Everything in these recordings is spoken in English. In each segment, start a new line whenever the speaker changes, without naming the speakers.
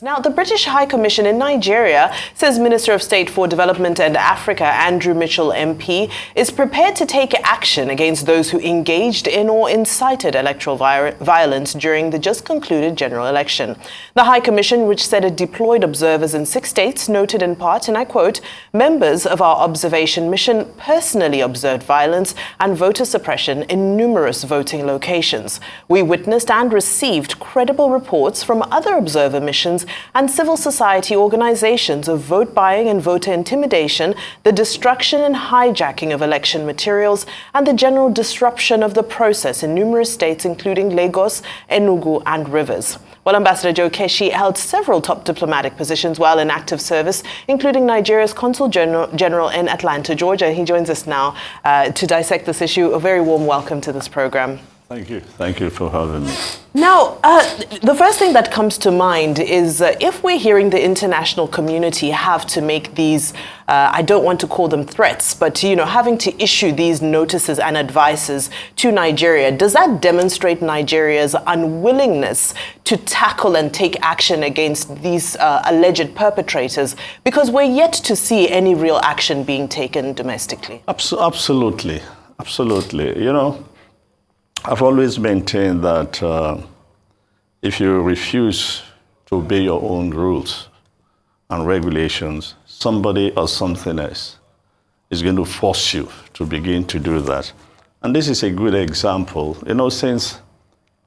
Now, the British High Commission in Nigeria says Minister of State for Development and Africa, Andrew Mitchell MP, is prepared to take action against those who engaged in or incited electoral violence during the just concluded general election. The High Commission, which said it deployed observers in 6 states, noted in part, and I quote, "Members of our observation mission personally observed violence and voter suppression in numerous voting locations. We witnessed and received credible reports from other observer missions and civil society organizations of vote buying and voter intimidation, the destruction and hijacking of election materials, and the general disruption of the process in numerous states, including Lagos, Enugu, and Rivers." Well, Ambassador Joe Keshi held several top diplomatic positions while in active service, including Nigeria's Consul General in Atlanta, Georgia. He joins us now to dissect this issue. A very warm welcome to this program.
Thank you. Thank you for having me.
Now, the first thing that comes to mind is if we're hearing the international community have to make these, I don't want to call them threats, but, having to issue these notices and advices to Nigeria, does that demonstrate Nigeria's unwillingness to tackle and take action against these alleged perpetrators? Because we're yet to see any real action being taken domestically.
Absolutely. Absolutely. I've always maintained that if you refuse to obey your own rules and regulations, somebody or something else is going to force you to begin to do that. And this is a good example. Since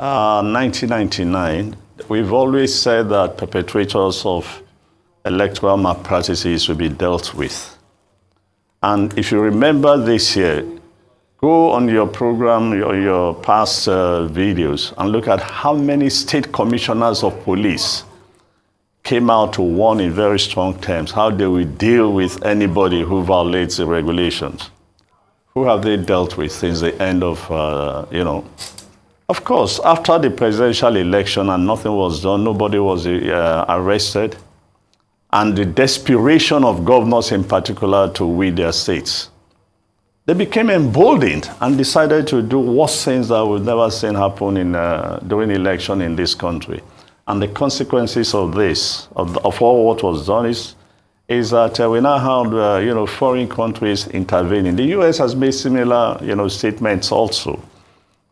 1999, we've always said that perpetrators of electoral malpractices will be dealt with. And if you remember this year, go on your program, your past videos, and look at how many state commissioners of police came out to warn in very strong terms how they will deal with anybody who violates the regulations. Who have they dealt with since the end of, Of course, after the presidential election and nothing was done, nobody was arrested, and the desperation of governors in particular to win their states, they became emboldened and decided to do worse things that we've never seen happen during election in this country. And the consequences of this, of all what was done, is that we now have foreign countries intervening. The U.S. has made similar statements also,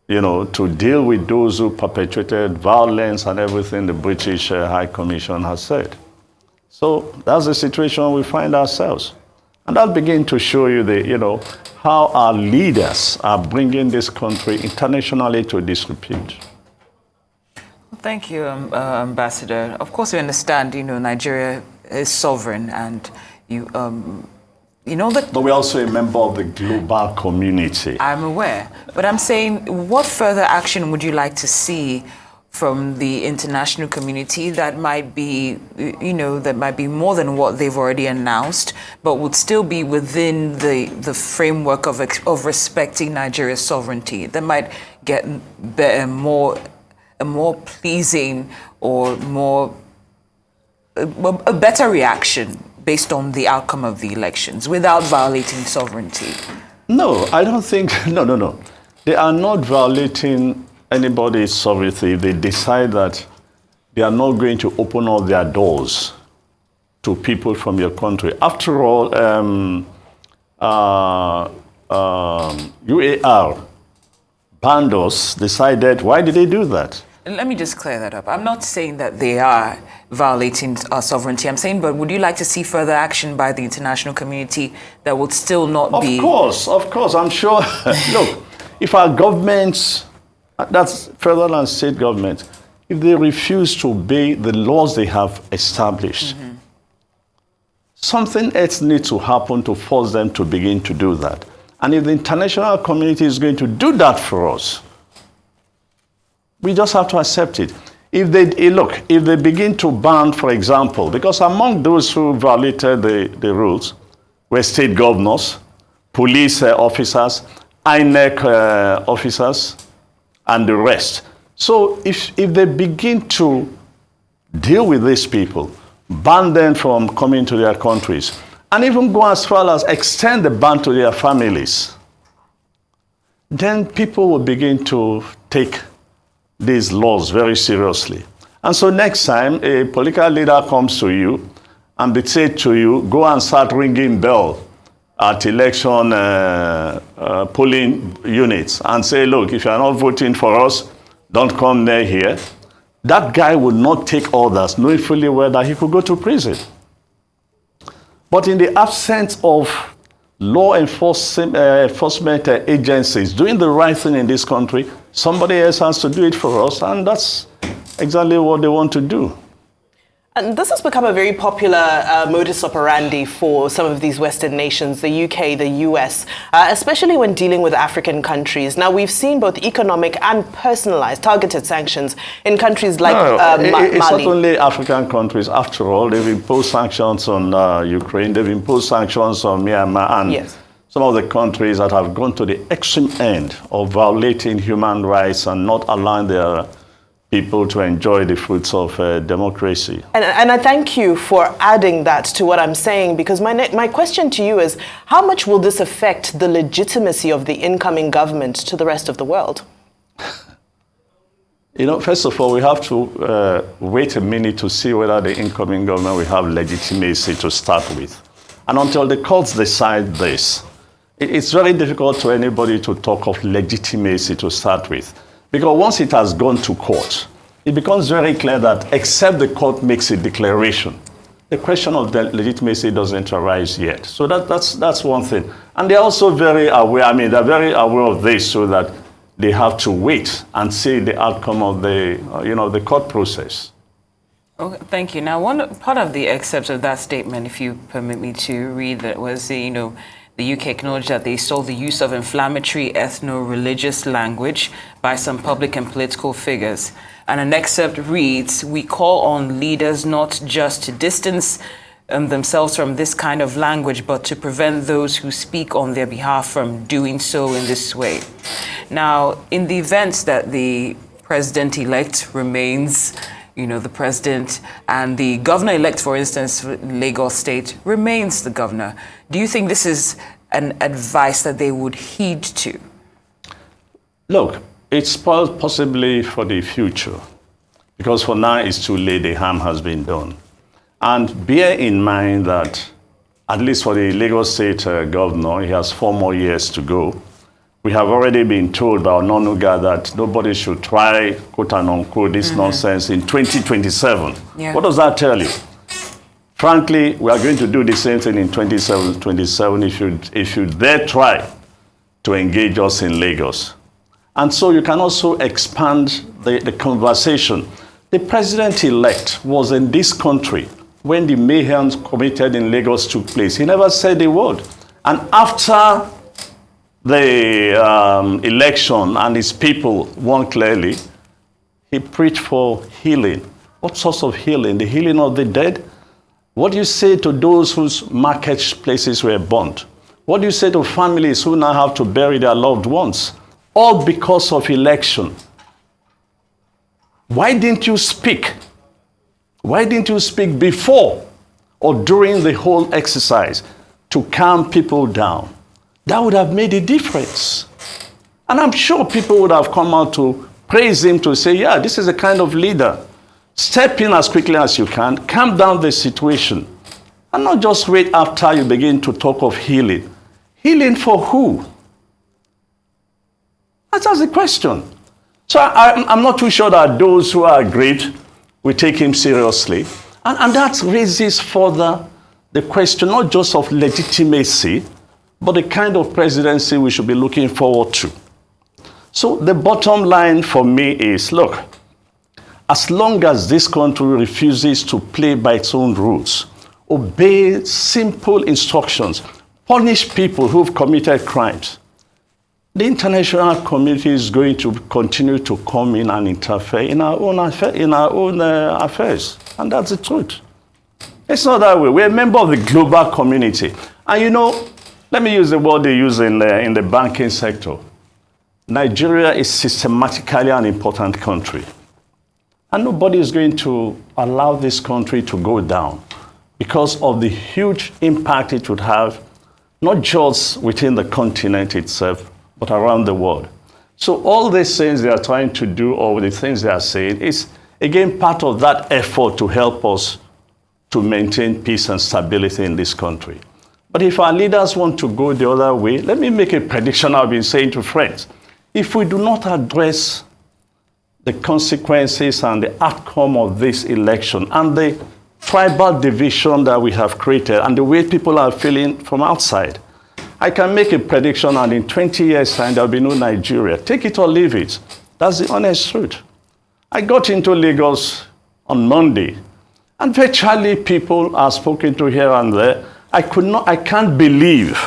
to deal with those who perpetrated violence and everything the British High Commission has said. So that's the situation we find ourselves. And that begins to show you how our leaders are bringing this country internationally to disrepute.
Thank you, Ambassador. Of course, we understand, Nigeria is sovereign, and that.
But we're also a member of the global community.
I'm aware, but I'm saying, what further action would you like to see from the international community that might be, that might be more than what they've already announced, but would still be within the framework of respecting Nigeria's sovereignty, that might get a more pleasing or a better reaction based on the outcome of the elections without violating sovereignty?
No, I don't think, no. They are not violating anybody's sovereignty if they decide that they are not going to open all their doors to people from your country. After all, UAR banned us, decided, why did they do that?
Let me just clear that up. I'm not saying that they are violating our sovereignty. I'm saying, but would you like to see further action by the international community that would still not be...
Of course, I'm sure. Look, if our governments, that's federal and state governments, if they refuse to obey the laws they have established, something else needs to happen to force them to begin to do that. And if the international community is going to do that for us, we just have to accept it. If they begin to ban, for example, because among those who violated the rules were state governors, police officers, INEC officers, and the rest. So if they begin to deal with these people, ban them from coming to their countries, and even go as far as extend the ban to their families, then people will begin to take these laws very seriously. And so next time a political leader comes to you and they say to you, go and start ringing bell at election polling units and say, look, if you are not voting for us, don't come near here. That guy would not take orders, knowing fully well that he could go to prison. But in the absence of law enforcement agencies doing the right thing in this country, somebody else has to do it for us, and that's exactly what they want to do.
And this has become a very popular modus operandi for some of these Western nations, the UK, the US, especially when dealing with African countries. Now, we've seen both economic and personalized, targeted sanctions in countries like Mali.
It's not only African countries. After all, they've imposed sanctions on Ukraine, they've imposed sanctions on Myanmar, and some of the countries that have gone to the extreme end of violating human rights and not allowing their people to enjoy the fruits of democracy.
And I thank you for adding that to what I'm saying, because my question to you is, how much will this affect the legitimacy of the incoming government to the rest of the world?
You know, first of all, we have to wait a minute to see whether the incoming government will have legitimacy to start with. And until the courts decide this, it's very difficult to anybody to talk of legitimacy to start with. Because once it has gone to court, it becomes very clear that except the court makes a declaration, the question of the legitimacy doesn't arise yet. So that's one thing. And they're also very aware, they're very aware of this, so that they have to wait and see the outcome of the, the court process.
Okay, thank you. Now, one part of the excerpt of that statement, if you permit me to read, that was, the UK acknowledged that they saw the use of inflammatory ethno-religious language by some public and political figures. And an excerpt reads, "We call on leaders not just to distance themselves from this kind of language, but to prevent those who speak on their behalf from doing so in this way." Now, in the event that the president-elect remains the president, and the governor-elect, for instance, Lagos State, remains the governor, do you think this is an advice that they would heed to?
Look, it's possibly for the future, because for now it's too late, the harm has been done. And bear in mind that, at least for the Lagos State governor, he has 4 more years to go. We have already been told by Ononuga that nobody should try, quote and unquote, this nonsense in 2027. Yeah. What does that tell you? Frankly, we are going to do the same thing in 2027 if you dare try to engage us in Lagos. And so you can also expand the conversation. The president-elect was in this country when the mayhem committed in Lagos took place. He never said a word. And after the election and his people won clearly, he preached for healing. What sorts of healing? The healing of the dead? What do you say to those whose marketplaces were burnt? What do you say to families who now have to bury their loved ones? All because of election. Why didn't you speak? Why didn't you speak before or during the whole exercise to calm people down? That would have made a difference. And I'm sure people would have come out to praise him, to say, yeah, this is the kind of leader. Step in as quickly as you can, calm down the situation, and not just wait after you begin to talk of healing. Healing for who? That's the question. So I'm not too sure that those who are aggrieved will take him seriously. And that raises further the question, not just of legitimacy, but the kind of presidency we should be looking forward to. So the bottom line for me is, look, as long as this country refuses to play by its own rules, obey simple instructions, punish people who've committed crimes, the international community is going to continue to come in and interfere in our own affairs. And that's the truth. It's not that way. We're a member of the global community. And let me use the word they use in the banking sector. Nigeria is systematically an important country. And nobody is going to allow this country to go down because of the huge impact it would have, not just within the continent itself, but around the world. So all these things they are trying to do, or the things they are saying, is again, part of that effort to help us to maintain peace and stability in this country. But if our leaders want to go the other way, let me make a prediction I've been saying to friends. If we do not address the consequences and the outcome of this election and the tribal division that we have created and the way people are feeling from outside, I can make a prediction, and in 20 years' time, there'll be no Nigeria. Take it or leave it. That's the honest truth. I got into Lagos on Monday, and virtually people are spoken to here and there. I can't believe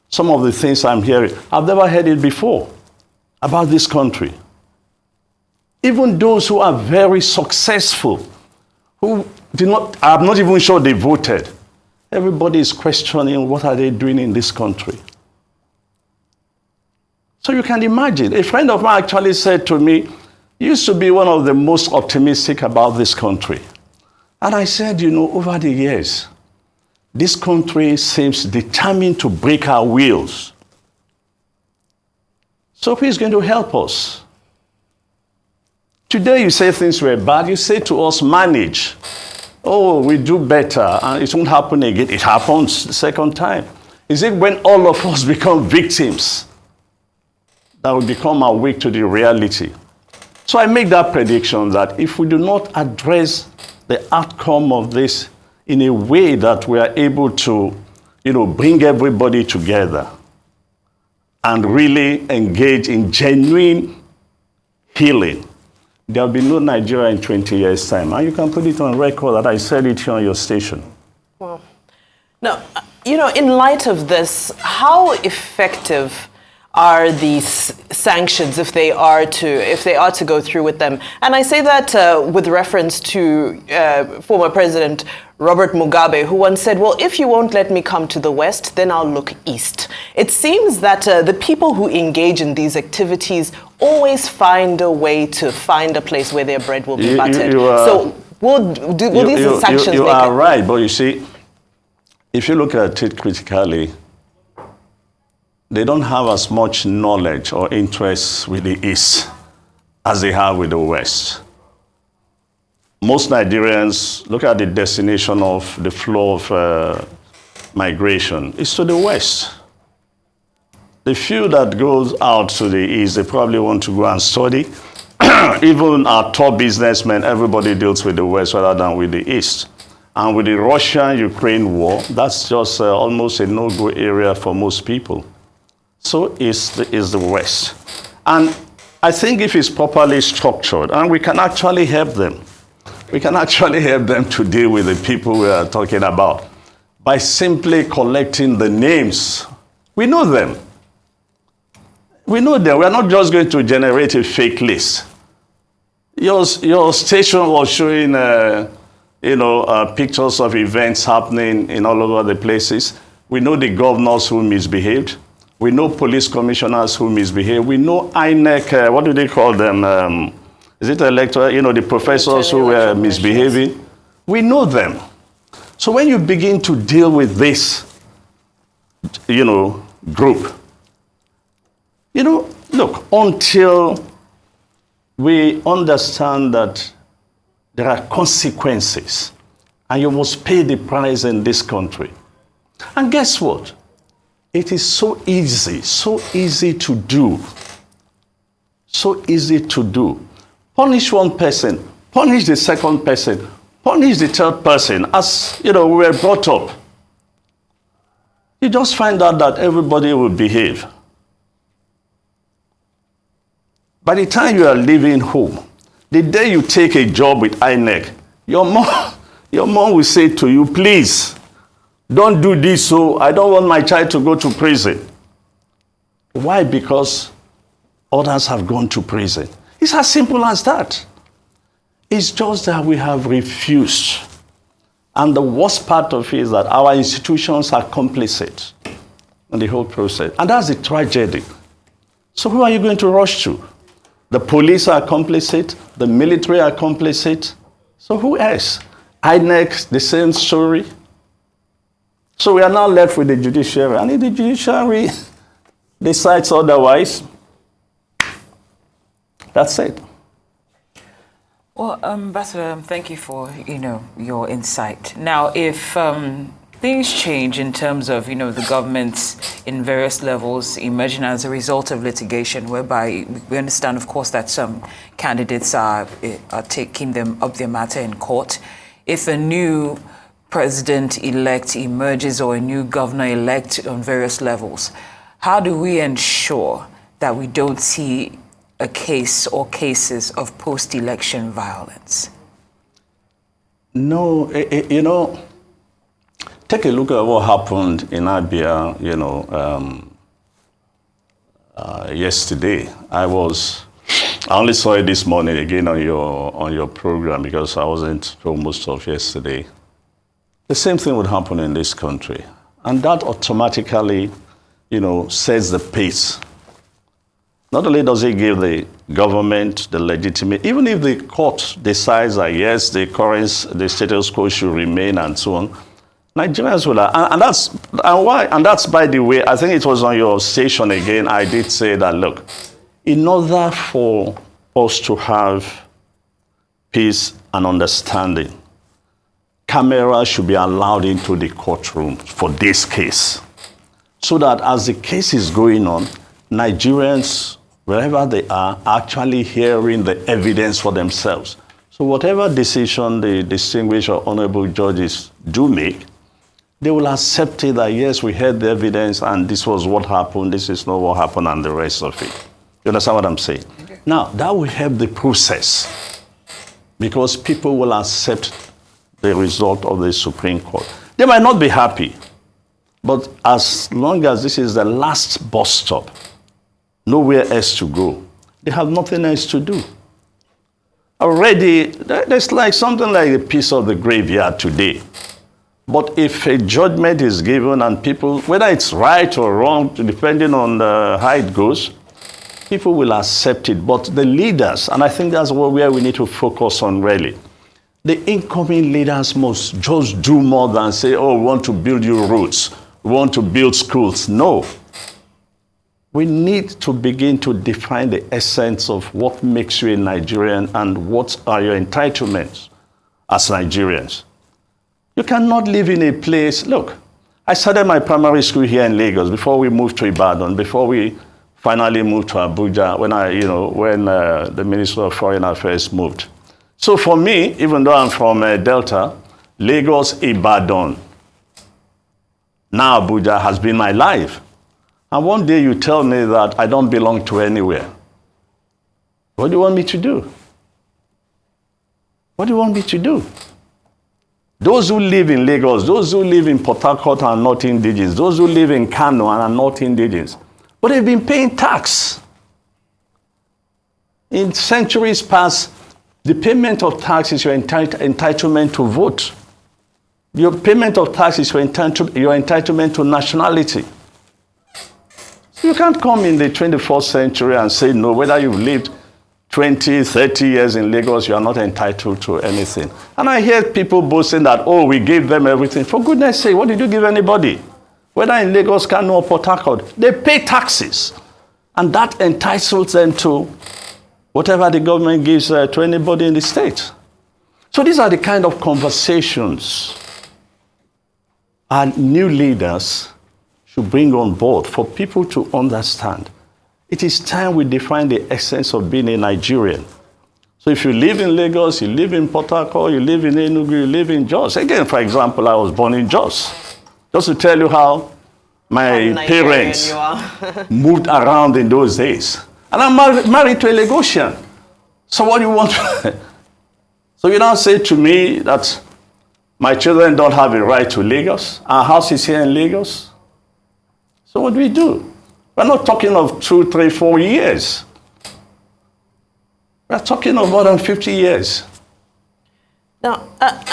some of the things I'm hearing. I've never heard it before about this country. Even those who are very successful, who I'm not even sure they voted. Everybody is questioning what are they doing in this country. So you can imagine, a friend of mine actually said to me, you used to be one of the most optimistic about this country. And I said, over the years, this country seems determined to break our wheels. So who is going to help us? Today you say things were bad, you say to us, manage. Oh, we do better, and it won't happen again. It happens the second time. Is it when all of us become victims that we become awake to the reality? So I make that prediction that if we do not address the outcome of this in a way that we are able to, bring everybody together and really engage in genuine healing, there will be no Nigeria in 20 years' time. And you can put it on record that I said it here on your station.
Well, now, in light of this, how effective are these sanctions if they are to go through with them? And I say that with reference to former President Robert Mugabe, who once said, well, if you won't let me come to the West, then I'll look east. It seems that the people who engage in these activities always find a way to find a place where their bread will be buttered. So will these sanctions
You are right, but you see, if you look at it critically, they don't have as much knowledge or interest with the East as they have with the West. Most Nigerians look at the destination of the flow of migration. It's to the West. The few that goes out to the East, they probably want to go and study. Even our top businessmen, everybody deals with the West rather than with the East. And with the Russia-Ukraine war, that's just almost a no-go area for most people. So is the West. And I think if it's properly structured, and we can actually help them, we can actually help them to deal with the people we are talking about by simply collecting the names. We know them. We know them. We are not just going to generate a fake list. Your station was showing, pictures of events happening in all over the places. We know the governors who misbehaved. We know police commissioners who misbehave. We know INEC, what do they call them? Is it Electoral? The professors who were misbehaving. We know them. So when you begin to deal with this, group, look, until we understand that there are consequences and you must pay the price in this country. And guess what? It is so easy to do. So easy to do. Punish one person, punish the second person, punish the third person, as we were brought up. You just find out that everybody will behave. By the time you are leaving home, the day you take a job with INEC, your mom will say to you, please, don't do this, so I don't want my child to go to prison. Why? Because others have gone to prison. It's as simple as that. It's just that we have refused. And the worst part of it is that our institutions are complicit in the whole process. And that's the tragedy. So who are you going to rush to? The police are complicit. The military are complicit. So who else? INEC, the same story. So we are now left with the judiciary. And if the judiciary decides otherwise, that's it.
Well, Ambassador, thank you for, your insight. Now, if things change in terms of, the governments in various levels emerging as a result of litigation, whereby we understand, of course, that some candidates are taking up their matter in court. If a new president-elect emerges or a new governor-elect on various levels, how do we ensure that we don't see a case or cases of post-election violence?
No, take a look at what happened in Abia, yesterday. I only saw it this morning again on your program because I wasn't home most of yesterday. The same thing would happen in this country. And that automatically, sets the pace. Not only does it give the government the legitimate, even if the court decides that yes, the status quo should remain and so on, Nigerians will, and that's by the way, I think it was on your station again, I did say that, look, in order for us to have peace and understanding, cameras should be allowed into the courtroom for this case. So that as the case is going on, Nigerians, wherever they are, actually hearing the evidence for themselves. So whatever decision the distinguished or honorable judges do make, they will accept it that, yes, we heard the evidence and this was what happened, this is not what happened, and the rest of it. You understand what I'm saying? Okay. Now, that will help the process because people will accept the result of the Supreme Court. They might not be happy, but as long as this is the last bus stop, nowhere else to go, they have nothing else to do. Already, there's like something like a piece of the graveyard today. But if a judgment is given and people, whether it's right or wrong, depending on how it goes, people will accept it. But the leaders, and I think that's where we need to focus on really, the incoming leaders must just do more than say, oh, we want to build you roads, we want to build schools. No. We need to begin to define the essence of what makes you a Nigerian and what are your entitlements as Nigerians. You cannot live in a place, look, I started my primary school here in Lagos before we moved to Ibadan, before we finally moved to Abuja, when the Minister of Foreign Affairs moved. So for me, even though I'm from Delta, Lagos, Ibadan, now Abuja has been my life. And one day you tell me that I don't belong to anywhere. What do you want me to do? What do you want me to do? Those who live in Lagos, those who live in Port Harcourt are not indigenous. Those who live in Kano are not indigenous. But they've been paying tax. In centuries past, the payment of tax is your entitlement to vote. Your payment of tax is your entitlement to nationality. So you can't come in the 21st century and say, no, whether you've lived 20, 30 years in Lagos, you are not entitled to anything. And I hear people boasting that, oh, we gave them everything. For goodness sake, what did you give anybody? Whether in Lagos, Kano, or Port Harcourt, they pay taxes. And that entitles them to whatever the government gives to anybody in the state. So these are the kind of conversations our new leaders should bring on board for people to understand. It is time we define the essence of being a Nigerian. So if you live in Lagos, you live in Port Harcourt, you live in Enugu, you live in Jos. Again, for example, I was born in Jos. Just to tell you how my parents moved around in those days. And I'm married to a Lagosian. So what do you want? So you now say to me that my children don't have a right to Lagos. Our house is here in Lagos. So what do we do? We're not talking of 2, 3, 4 years. We're talking of more than 50 years.
Now,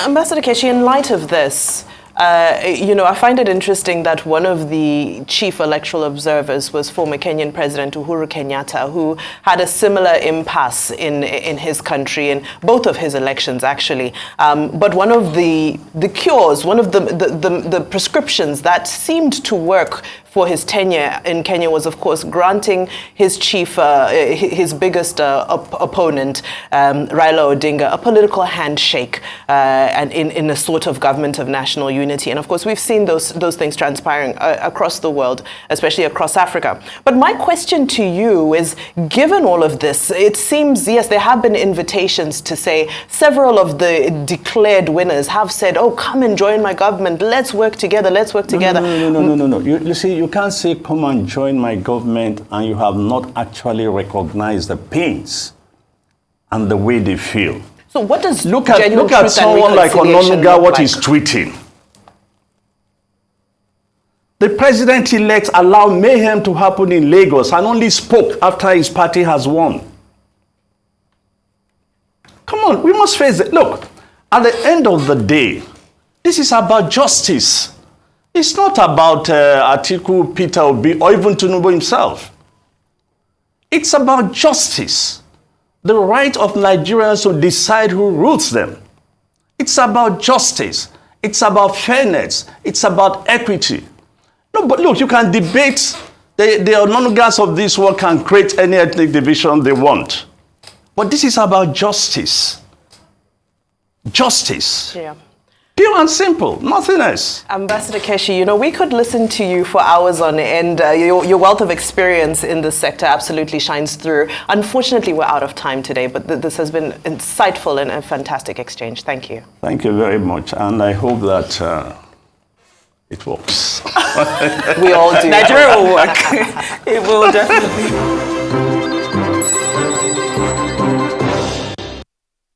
Ambassador Keshi, in light of this, I find it interesting that one of the chief electoral observers was former Kenyan President Uhuru Kenyatta, who had a similar impasse in his country, in both of his elections, actually. But one of the cures, one of the prescriptions that seemed to work for his tenure in Kenya was, of course, granting his chief, his biggest opponent, Raila Odinga, a political handshake and in a sort of government of national unity. And of course, we've seen those things transpiring across the world, especially across Africa. But my question to you is, given all of this, it seems, yes, there have been invitations to say several of the declared winners have said, oh, come and join my government. Let's work together. Let's work together.
No. You see, you can't say, come and join my government, and you have not actually recognized the pains and the way they feel.
So what does
look at someone like Ononuga, what he's tweeting. The president-elect allowed mayhem to happen in Lagos and only spoke after his party has won. Come on, we must face it. Look, at the end of the day, this is about justice. It's not about Atiku, Peter Obi, or even Tinubu himself. It's about justice. The right of Nigerians to decide who rules them. It's about justice. It's about fairness. It's about equity. No, but look, you can debate. The Ononugas of this world can create any ethnic division they want. But this is about justice. Justice.
Yeah.
Pure and simple, nothing else.
Ambassador Keshi, you know, we could listen to you for hours on end. Your wealth of experience in this sector absolutely shines through. Unfortunately, we're out of time today, but this has been insightful and a fantastic exchange. Thank you.
Thank you very much, and I hope that it works.
We all do.
Nigeria will work. It will definitely.